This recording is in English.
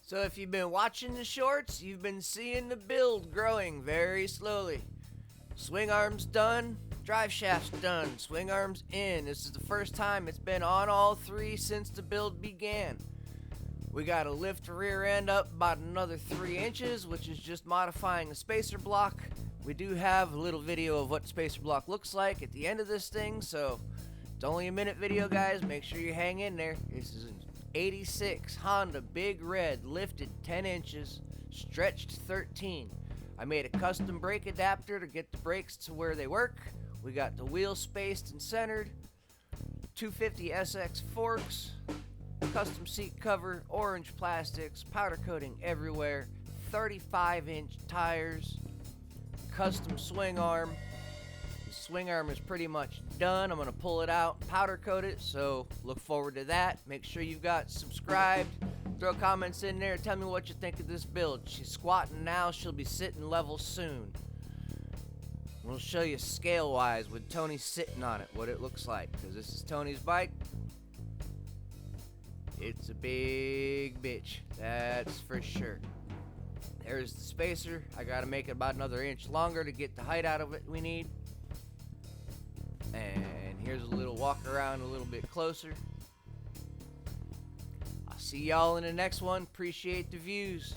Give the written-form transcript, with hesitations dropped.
So if you've been watching the shorts, you've been seeing the build growing very slowly. Swing arms done, drive shafts done, swing arms in. This is the first time it's been on all three since the build began. We got to lift the rear end up about another 3 inches, which is just modifying the spacer block. We do have a little video of what the spacer block looks like at the end of this thing, so it's only a minute video, guys. Make sure you hang in there. This is an 86 Honda Big Red, lifted 10 inches, stretched 13. I made a custom brake adapter to get the brakes to where they work. We got the wheels spaced and centered, 250 SX forks, custom seat cover, orange plastics, powder coating everywhere, 35-inch tires, custom swing arm. The swing arm is pretty much done. I'm going to pull it out, powder coat it, so look forward to that. Make sure you've got subscribed. Throw comments in there. Tell me what you think of this build. She's squatting now. She'll be sitting level soon. We'll show you scale-wise with Tony sitting on it, what it looks like, because this is Tony's bike. It's a big bitch, that's for sure. There's the spacer. I gotta make it about another inch longer to get the height out of it we need. And here's a little walk around a little bit closer. I'll see y'all in the next one. Appreciate the views.